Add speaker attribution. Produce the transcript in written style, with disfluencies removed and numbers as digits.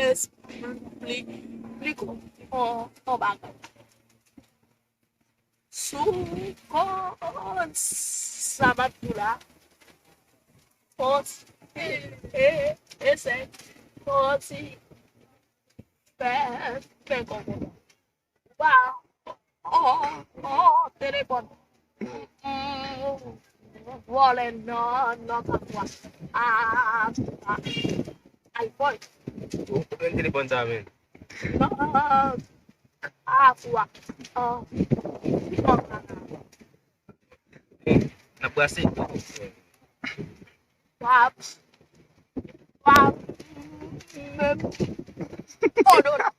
Speaker 1: Explico o bagay. Sukon sabat pula. Pos ese posi pe como. Wow. Telepon. Wale no kapwa. iPhone.
Speaker 2: Yung telepon sa amin.
Speaker 1: Aqua.
Speaker 2: Napasi.
Speaker 1: Waps. Waps. Oh, no.